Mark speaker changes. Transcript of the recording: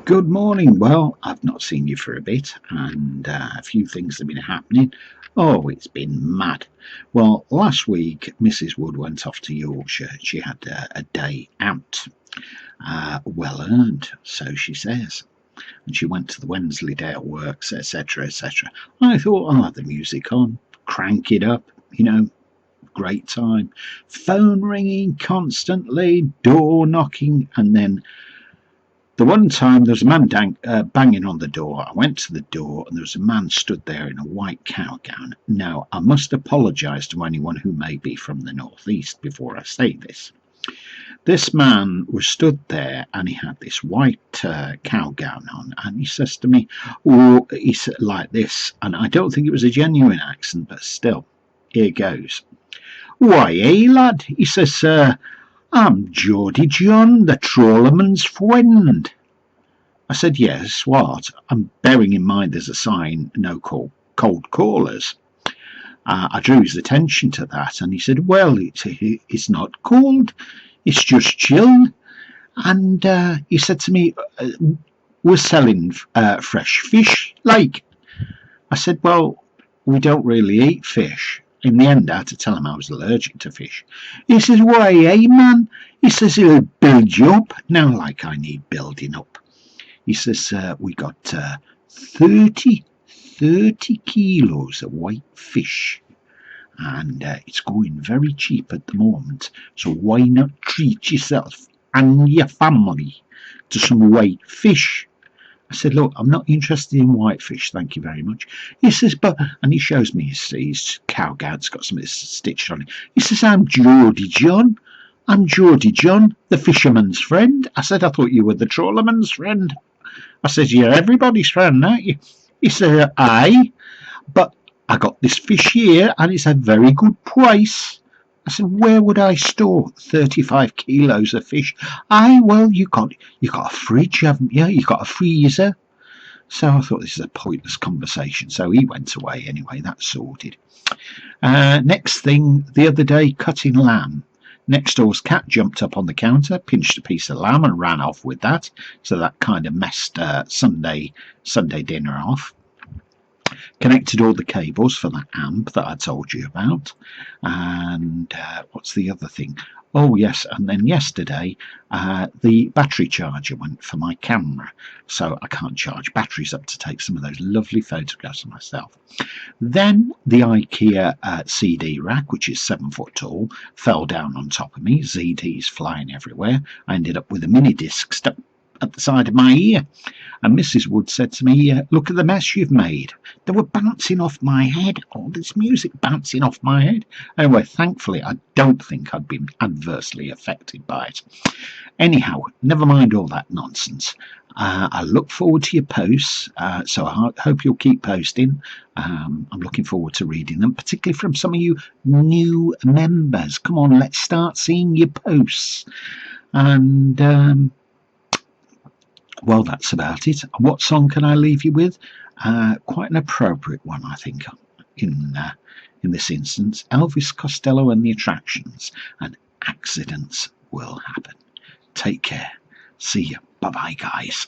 Speaker 1: Good morning. Well, I've not seen you for a bit, and a few things have been happening. Oh, it's been mad. Well, last week, Mrs. Wood went off to Yorkshire. She had a day out, well earned, so she says. And she went to the Wensleydale Works, etc., etc. I thought, I'll have the music on, crank it up, great time. Phone ringing constantly, door knocking, and then the one time there was a man banging on the door. I went to the door and there was a man stood there in a white cow gown. Now, I must apologise to anyone who may be from the northeast before I say this. This man was stood there and he had this white cow gown on, and he says to me, oh, he said like this, and I don't think it was a genuine accent, but still, here goes. Why, hey lad, he says, I'm Geordie John The Trawlerman's friend. I said, yes, what? And bearing in mind there's a sign, no cold callers. I drew his attention to that, and he said, well, it's not cold, it's just chilled. And he said to me, we're selling fresh fish, like. I said, well, we don't really eat fish. In the end, I had to tell him I was allergic to fish. He says, why, hey, man? He says, he'll build you up. Now, like I need building up. He says, we got 30 kilos of white fish. And it's going very cheap at the moment. So why not treat yourself and your family to some white fish? I said, look, I'm not interested in whitefish, thank you very much. He says, but, and he shows me his cow gown's got something stitched on it. He says, I'm Geordie John. I'm Geordie John, the fisherman's friend. I said, I thought you were the trawlerman's friend. I said, you're everybody's friend, aren't you? He said, aye, but I got this fish here and it's a very good price. I said, where would I store 35 kilos of fish? Aye, well, you got a fridge, haven't you? You got a freezer. So I thought this is a pointless conversation. So he went away anyway. That's sorted. Next thing, the other day, cutting lamb. Next door's cat jumped up on the counter, pinched a piece of lamb, and ran off with that. So that kind of messed Sunday dinner off. Connected all the cables for that amp that I told you about. And what's the other thing? Oh, yes, and then yesterday the battery charger went for my camera, so I can't charge batteries up to take some of those lovely photographs of myself. Then the IKEA CD rack, which is 7 foot tall, fell down on top of me, ZDs flying everywhere. I ended up with a mini disc stuck at the side of my ear. And Mrs. Wood said to me, look at the mess you've made. They were bouncing off my head, all this music bouncing off my head. Anyway, thankfully, I don't think I'd been adversely affected by it. Anyhow, never mind all that nonsense. I look forward to your posts, so I hope you'll keep posting. I'm looking forward to reading them, particularly from some of you new members. Come on, let's start seeing your posts. And well, that's about it. What song can I leave you with? Quite an appropriate one, I think, in this instance. Elvis Costello and the Attractions, and Accidents Will Happen. Take care. See you. Bye-bye, guys.